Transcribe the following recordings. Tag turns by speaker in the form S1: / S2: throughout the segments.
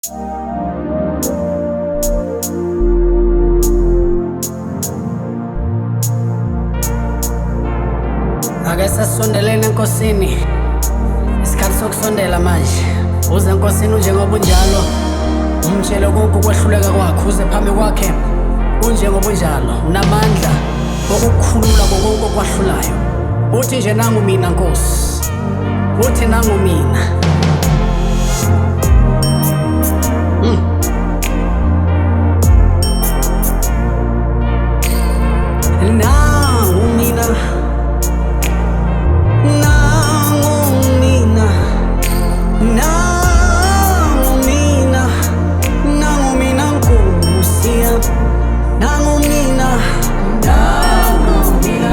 S1: Ake sasondelene enkosini, isikhathi sokusondela manje. Uze enkosini njengoba unjalo, umtshele konke ukwehluleka kwakho, uze phambi kwakhe unjengoba unjalo, unamandla okukhulula konke okwahlulayo. Uthi nje nangu mina Nkosi, uthi nangu mina. Nangu mina, nangu mina, nangu mina, nangu mina Nkosi, nangu mina, nangu mina,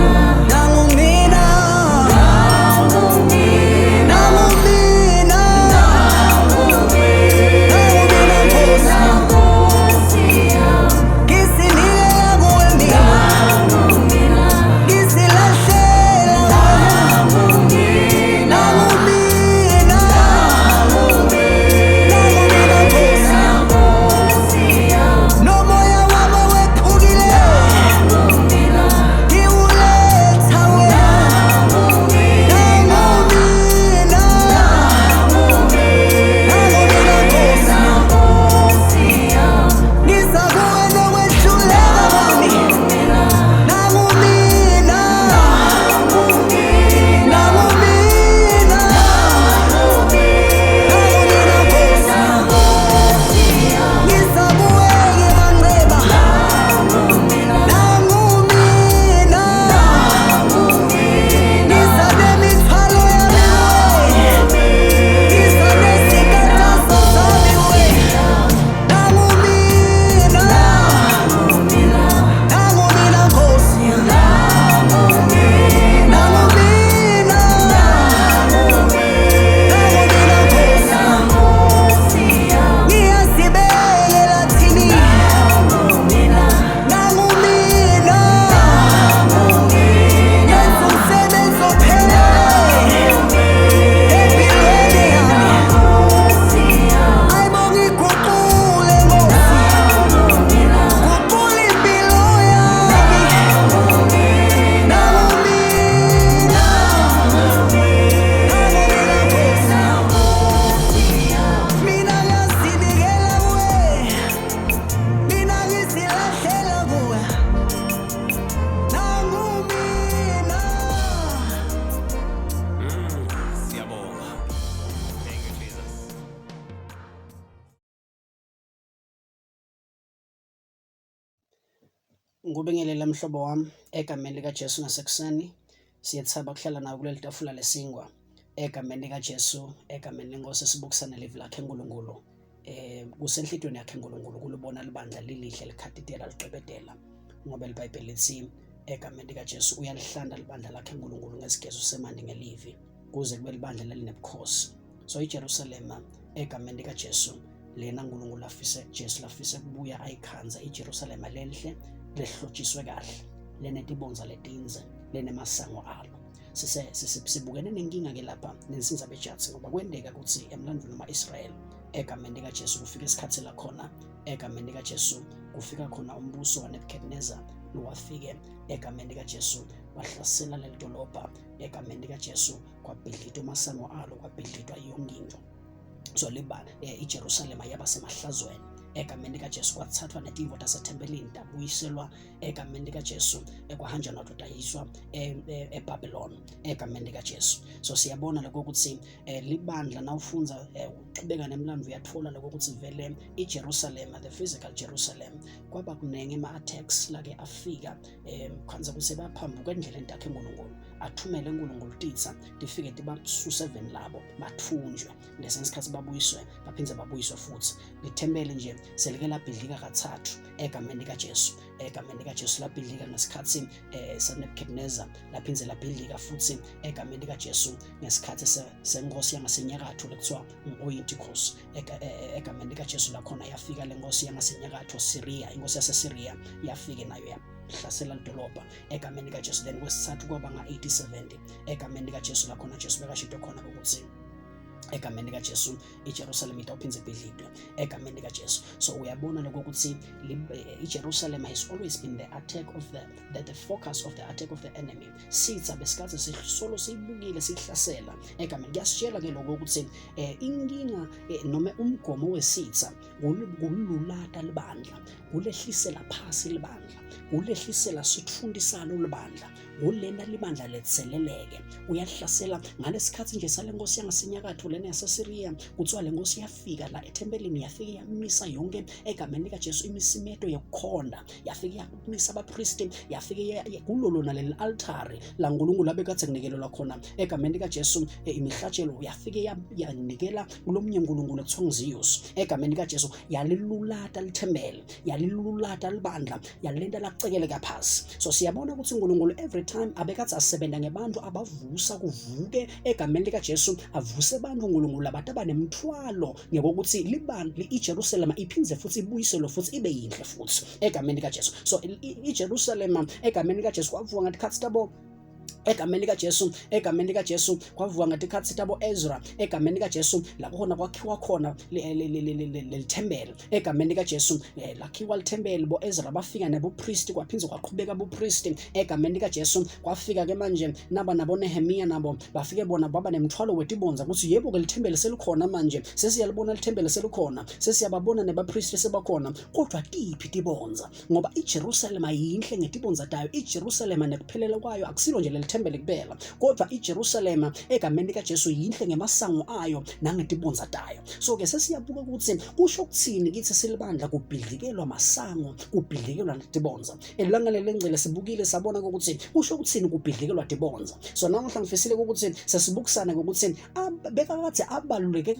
S1: nangu mina, nangu mina, nangu mina, nangu mina Nkosi, ngisinikela kuwe mina, ngisilahlela nangu mina, nangu mina, nangu mina Nkosi, nomoya wami wephukile ngiwuletha wena, nangu mina, nangu mina Nkosi, ngiza kuwe nokwehluleka kwami, nangu mina, nangu mina, nangu mina Nkosi, ngiza kuwe ngimanqeba, nangu mina, ngiza nemithwalo yami, ngiza nezikatazo zami wena, nangu mina, nangu mina Nkosi, nangu mina, Nkosi, ngiyazibekela thini, nangu mina, ngenza umsebenzi ophelele empilweni yami, ayibonge iguqule Nkosi, guqula impilo yami, nangu mina, mina ngiyazinikela kuwe, mina ngizilahlela kuwe, nangu mina.
S2: Siyabonga. Thank you, Jesus.
S1: Ngikubingelela mhlobo wami egameni likaJesu nasekuseni. Siyethaba kuhlala nawe kuleli tafula lesingwa egameni likaJesu, egameni lenkosi esibukisana livi lakhe uNkulunkulu. Kusenhlitweni yakhe uNkulunkulu kulibona libandla lilihle likhadidela liqebedela, ngoba iBhayibheli lithi egameni likaJesu uyalihlanda libandla lakhe uNkulunkulu ngesigezo semandi ngelivi, kuze kube libandla lelinebukhosi. So iJerusalema egameni likaJesu lena uNkulunkulu Jesu lafise kubuya ayikhanza iJerusalema lelihle lehlotshiswe kahle, lenetibonza letinze, lenemasango alo. Sibukene nenkinga ke lapha nensinza bejatsi, ngoba kwendeka ukuthi emlandweni wama-Israyeli egameni likaJesu kufika isikhathi la khona egameni likaJesu kufika khona umbuso waNebukadneza lowafike egameni likaJesu wahlasela leli dolobha egameni likaJesu, kwabhidlitwa amasango alo, kwabhidlitwa yonke into. So iJerusalema yaba semahlazweni egameni likaJesu, kwathathwa netimvo tasethempelini tabuyiselwa egameni likaJesu, ekwahanjwa nadodayiswa eBabylon egameni likaJesu. So siyabona lokho ukuthi libandla nawufunza uqhubeka nemlando uyathola lokho ukuthi vele iJerusalem, the physical Jerusalem, kwaba kunenge ama-attacks lake afika khanza kuse baphambuka endleleni takhe uNkulunkulu, athumele uNkulunkulu titsa tifike tibasuse even labo bathunjwe, lesensikhathi babuyiswe baphindze babuyiswe futhi. Lithempeli nje selike labhidlika kathathu egameni likaJesu, egameni likaJesu labhidlika ngesikhathi saNebukadneza, laphindze labhidlika futhi egameni likaJesu ngesikhathi senkosi yangasenyakatho lekuthiwa u-Antikhos. Egameni likaJesu lakhona yafika lenkosi yangasenyakatho Syria, inkosi yaseSyria yafike nayo yahlasela lidolobha egameni likaJesu. Then kwesithathu kwaba nga-AD 70 egameni likaJesu lakhona Jesu bekashito khona ukuthi egameni likaJesu iJerusalem itawuphindze ibhidlidwe egameni likaJesu. So uyabona lokho ukuthi iJerusalem has always been the focus of the attack of the enemy. Sitha besikhathi sisolo siyibukile sihlasela egameni. Kuyasitshela ke lokho ukuthi inkinga noma umgomo wesitha kululata libandla, kulehlisela phasi libandla, kulehlisela sithundisana ulibandla, kulena libandla letseleleke. Uyahlasela ngalesikhathi nje sale nkosi yangasenyakatho lena yaseSiriya, kuthiwa le nkosi yafika la ethempelini, yafika yamisa yonke egameni likaJesu imisimeto yokukhonda, yafika yamisa abapristi, yafika kulolona leli altari la uNkulunkulu abekade kunikelelwa khona egameni likaJesu imihlatshelo, yafika yanikela kulomnye uNkulunkulu ekuthiwa nguZeus egameni likaJesu, yalilulata lithembele, yalilulata libandla, yalenda lakucekeleka phasi. So siyabona ukuthi uNkulunkulu every time abekade asebenza ngebantu abavusa kuvuke egameni likaJesu, avuse abantu uNkulunkulu abantu abanemthwalo ngokuthi libandla iJerusalem iphindze futhi ibuyiselwe futhi ibe yinhle futhi egameni likaJesu. So iJerusalem egameni likaJesu kwavuka ngathi khathi tabo egameni likaJesu kwavuka ngathi khathi tabo Ezra egameni likaJesu la khona kwakhiwa khona lelithembele egameni likaJesu, lakhiwa lithembele bo Ezra bafika nabo priest, kwaphindze kwaqhubeka bo priest egameni likaJesu. Kwafika ke manje nabo Nehemiya nabo bafike bona baba nemthwalo wetibonza ukuthi yebo ke lithembele selikhona manje, sesiyalibona lithembele selikhona, sesiyababona nebapriest sebakhona, kodwa tiphi tibonza? Ngoba iJerusalem ayinhle ngetibonza tayo. iJerusalem nekuphelela kwayo akusilo nje lithembele kuphela, kodwa iJerusalem egameni likaJesu yinhle ngemasango ayo nangetibonza tayo. So ke sesiyabuka ukuthi kusho ukuthini kithi silibandla kubhidlikelwa masango, kubhidlikelwa netibonza. Elanga lelengcele sibukile sabona ukuthi kusho ukuthini kubhidlikelwa tibonza. So namuhla ngifisile ukuthi sesibukisana ukuthi beka kathi abaluleke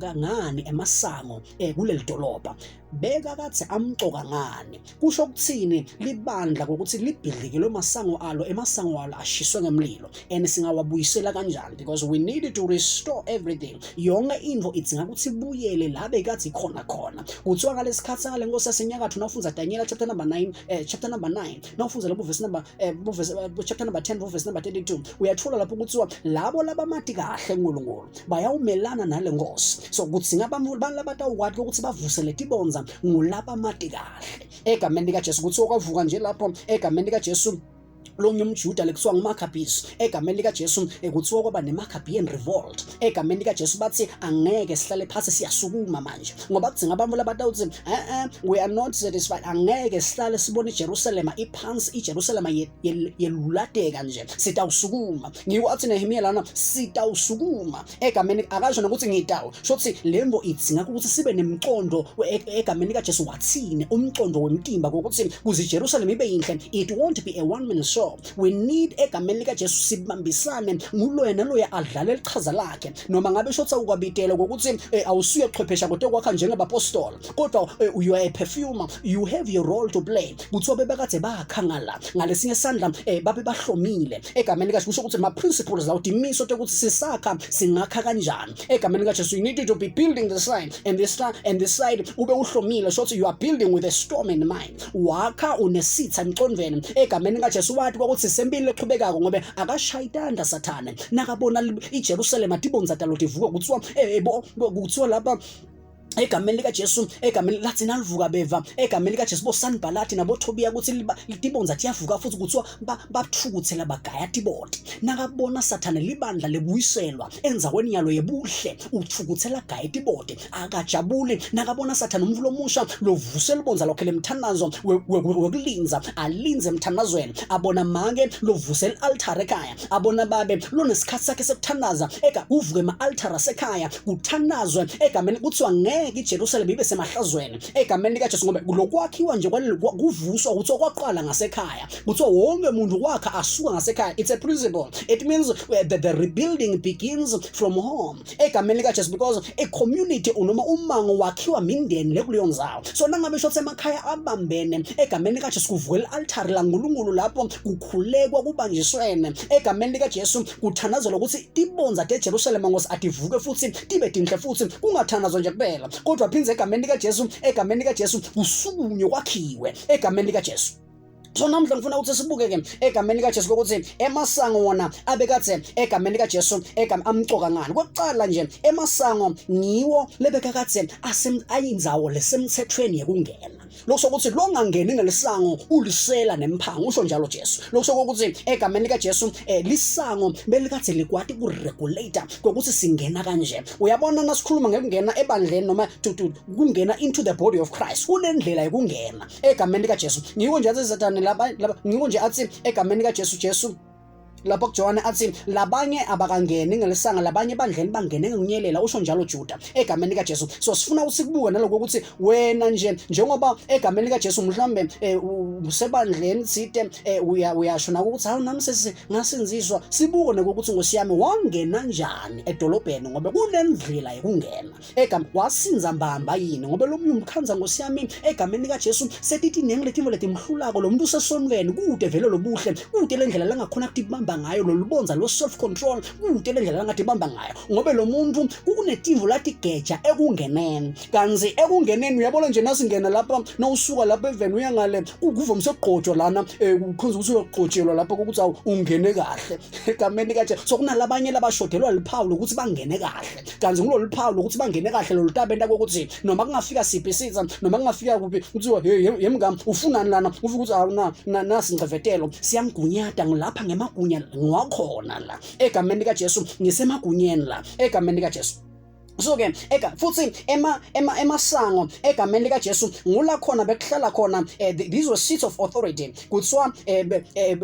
S1: ngani emasango kuleli dolobha, beka kathi amcoka ngani. Kusho ukuthini libandla ukuthi libhidlikelwe masango alo, emasango alo ashiswe ngemlilo, and singawabuyisela kanjani? Because we need to restore everything. Yonke into idzinga ukuthi ibuyele la bekathi khona. Kuthiwa ngalesikhathi ngale nkosi yasenyakatho nawufunza Daniel chapter number 9 nawufunza lapho chapter number 10 verse number 32, uyathola lapho kuthiwa labo labamati kahle uNkulunkulu bayawumelana nale nkosi. So kudzinga abantu labatawukwathi ukuthi bavusele tibonza ngulabamati kahle egameni likaJesu. Kuthiwa kwavuka nje lapho egameni likaJesu lonye umJuda lekuthiwa nguMaccabees egameni likaJesu, kuthiwa kwaba neMaccabean revolt egameni likaJesu. Bathi angeke sihlale phansi siyasukuma manje, ngoba kudzinga abantu labatawuthi we are not satisfied, angeke sihlale sibone iJerusalem iphansi, iJerusalem yelulateka nje, sitawusukuma. Ngiwathi Nehemiya lana sitawusukuma egameni, akasho nokuthi ngitawu, shothi lembo idzinga ukuthi sibe nemcondo egameni likaJesu. Wathini umcondo wemtimba ukuthi kuze iJerusalem ibe yinhle? It won't be a one man show. We need egameni likaJesu sibambisane nguloya naloya adlale ichaza lakhe, noma ngabe shotha ukwabitela ukuthi awusuye chwephesha kodwa kwakha njengabapostoli, kodwa you are a perfumer, you have your role to play. Kuthiwa bebekade bakhangala ngalesinye sandla babe bahlomile egameni likaJesu. Kusho ukuthi ma principles zawudimiso ukuthi sisakha singakha kanjani egameni likaJesu. You need to be building the side and the side ube uhlomile, shothi you are building with a storm in mind. Wakha unesitha emcondweni egameni likaJesu. Wathi ukuthi sempilo eqhubekako ngoba akashayitanda sathane nakabona iJerusalem atibonza taloti vuka kuthiwa lapha egameni likaJesu, egameni lathi nalivuka beva egameni likaJesu bo Sanbalati nabo Tobiya ukuthi litibonza tiyavuka futhi kuthiwa bathukuthela bagaya tiboti. Nakabona sathane libandla lebuyiselwa enzaweni yalo yebuhle, uthukuthela gaya tiboti akajabuli. Nakabona sathane umvulo omusha lovusela ibonza lokho lemthanazo wokulinza alinze emthanazweni, abona make lovusela altar ekhaya, abona babe lonesikhathi sakhe sekuthanaza uvuke ema-altar asekhaya kuthanazwe egameni. Kuthiwa iJerusalem ibe semahlazweni egameni likaJesu, ngoba lokwakhiwa nje kuvuswa kuthiwa kwaqala ngasekhaya, kuthiwa wonke umuntu wakha asuka ngasekhaya. It's a principle. It means the rebuilding begins from home egameni likaJesu, because a community unoma umango wakhiwa mindeni lekuleyo ndzawo. So nangabe shotse emakhaya abambene egameni likaJesu kuvuka i-altar la uNkulunkulu lapho kukhulekwa kubanjiswene egameni likaJesu, kuthanazwa ukuthi tibonza teJerusalem ngosi ativuke futhi tibe tinhle futhi kungathanazwa nje kuphela, kodwa phinze egameni likaJesu kusukunywe kwakhiwe egameni likaJesu. So namhla ngifuna ukuthi sibuke ke egameni kaJesu ukuthi emasango wona abekade egameni kaJesu amcoka ngani. Kokuqala nje emasango ngiwo lebekade ayindzawo lesemthethweni yekungena. Lokusho ukuthi lo ngangeni ngelisango ulisela nemphanga usho njalo Jesu. Lokusho ukuthi egameni kaJesu lisango belikade likwati ukuregulator ukuthi singena kanje. Uyabona nasikhuluma ngekungena ebandleni noma kungena into the body of Christ kunendlela yekungena egameni kaJesu. Ngiko nje athi Satan ngiko nje athi egameni kaJesu lapho kuJohane athi labanye abakangeni ngelisanga labanye bandleni bangene ngekunyelela usho njalo Juda egameni kaJesu. So sifuna usikubuke naloko ukuthi wena nje njengoba egameni kaJesu mhlambe usebandleni sithe uyasho nako ukuthi hawu nami ngasinziswa sibuke nokuthi ngosiyami wangena kanjani edolobheni ngoba kunendlela yekungena wasinza mbamba yini ngoba lo umkhanza ngosiyami egameni kaJesu setithi nengilethivo letimhlulako lo muntu usesonweni kude vele lobuhle kude lendlela langakhona ukuthi bamba ngayo lolubonza lo self control kude lendlela langathi bamba ngayo ngoba lo muntu kunetivo lathi geja ekungeneni kanzi ekungeneni uyabona nje nasingena lapha nawusuka lapha eveni uyangale ukuvumise uqhotshwa lana ukhonza ukuthi uyoqhotshelwa lapha ukuthi awu ungene kahle egameni kaJesu. So kunalabanye labashodelwa liphawu ukuthi bangene kahle kanzi ngilolu phawu ukuthi bangene kahle lolutabenta ukuthi noma kungafika siphi siza noma kungafika kuphi kuthiwa yemngam ufunani lana ufika ukuthi awu nasi ngcevetelo siyamgunyada ngilapha ngemagunya ngiwakhona la egameni kaJesu ngisemagunyeni la egameni kaJesu. So ke futhi emasango egameni kaJesu ngula khona bekuhlala khona these were seats of authority kuthiwa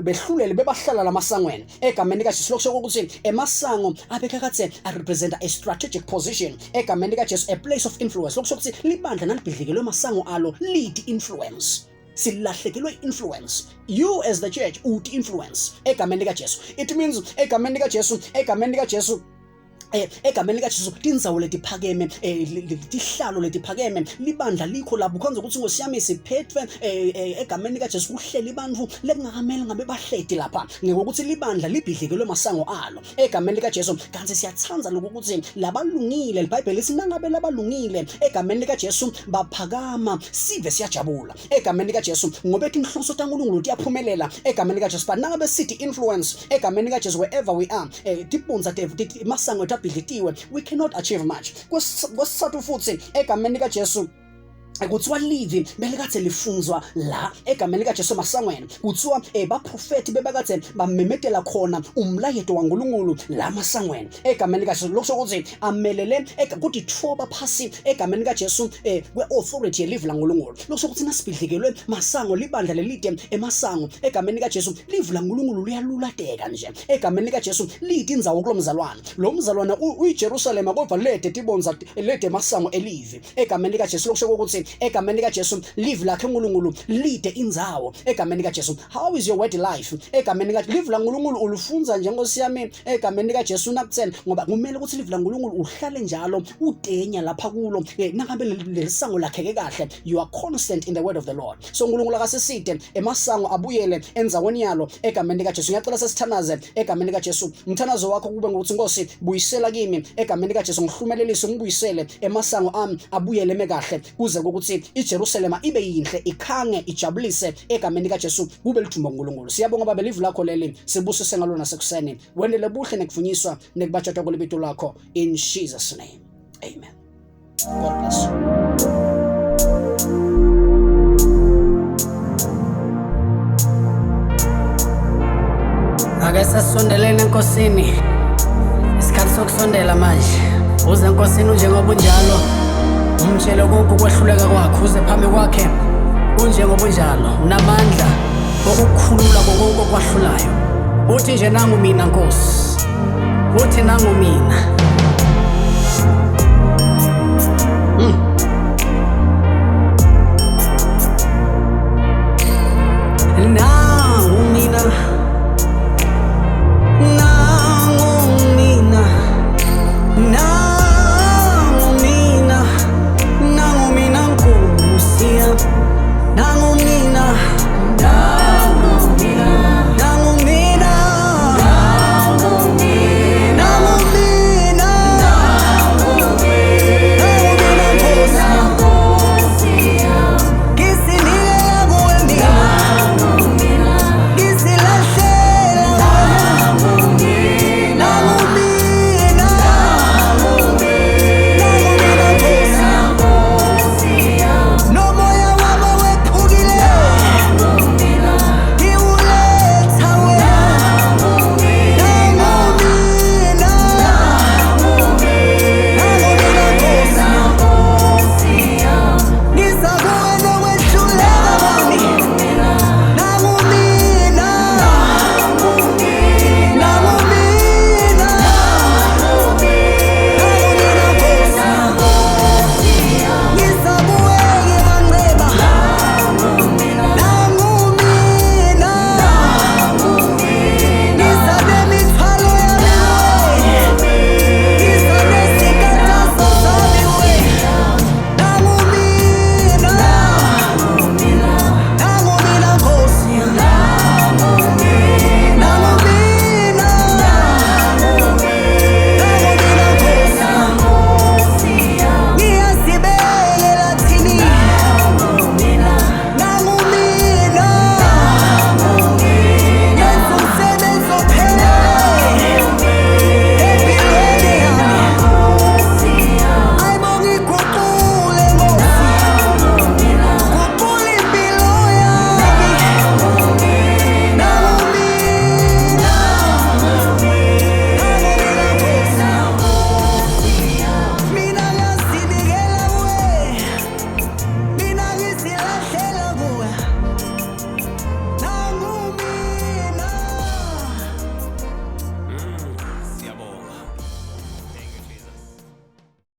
S1: behlulele bebahlala lamasangweni egameni kaJesu. Lokusho ukuthi emasango abekakade represent a strategic position egameni kaJesu, a place of influence. Lokusho ukuthi libandla nalibhidlikelwe masango alo lead influence. Silahlekelwe influence. You as the church would influence egameni kaJesu. It means egameni kaJesu egameni kaJesu tindzawo letiphakeme letihlalo letiphakeme libandla likho lapho khonza ukuthi ngosiyami siphethwe egameni kaJesu kuhlela ibantfu lekungakamela ngabe bahleti lapha ngokuthi libandla libhidlikelwe masango alo egameni kaJesu. Kanti siyathanza lokuthi labalungile iBhayibheli sinangabe labalungile egameni kaJesu baphakama sive siyajabula egameni kaJesu ngoba ethi inhloso kaNkulunkulu tiyaphumelela egameni kaJesu. But nangabe city influence egameni kaJesu wherever we are tibonza masango we cannot achieve much. Kwesithathu futhi egameni kaJesu kuthiwa livi belekade lifunzwa la egameni kaJesu masangweni kuthiwa baprofeti bebekade bamemetela khona umlayeto waNkulunkulu la masangweni egameni kaJesu. Lokusho ukuthi amelele ukuthi thoba phasi egameni kaJesu kwe-authority yelivi laNkulunkulu. Lokusho ukuthi nasibhidlikelwe masango libandla lelide emasango egameni kaJesu livi laNkulunkulu liyalulateka nje egameni kaJesu lithi indzawo kulomzalwane lo mzalwane uyiJerusalema kodwa lede tibonza lede masango elivi egameni kaJesu. Lokusho ukuthi egameni kaJesu live lakhe uNkulunkulu lide indzawo egameni kaJesu. How is your word life egameni kaJesu? Live la uNkulunkulu ulifunza njengosiyami egameni kaJesu nakuthena ngoba kumele ukuthi live la uNkulunkulu uhlale njalo udenya lapha kulo nangabe lesango lakheke kahle you are constant in the word of the Lord. So uNkulunkulu akaseside emasango abuyele enzaweni yalo egameni kaJesu. Ngiyacela sesithanaze egameni kaJesu umthanazo wakho kube ngokuthi Nkosi buyisela kimi egameni kaJesu ngihlumelelise ngibuyisele emasango ami abuyele mekahle kuze ukuthi iJerusalema ibe yinhle ikhange ijabulise egameni kaJesu kube lithumba uNkulunkulu. Siyabonga baba live lakho leli sibusise ngalo nasekuseni wendele buhle nekuvunyiswa nekubatshata kwelibito lakho in Jesus name amen. God bless you. Ake sasondelene enkosini isikhathi sokusondela manje uze enkosini njengoba unjalo umtshele konke ukwehluleka kwakho uze phambi kwakhe unjengoba unjalo unamandla okukhulula konke okwahlulayo uthi nje nangu mina Nkosi uthi nangu mina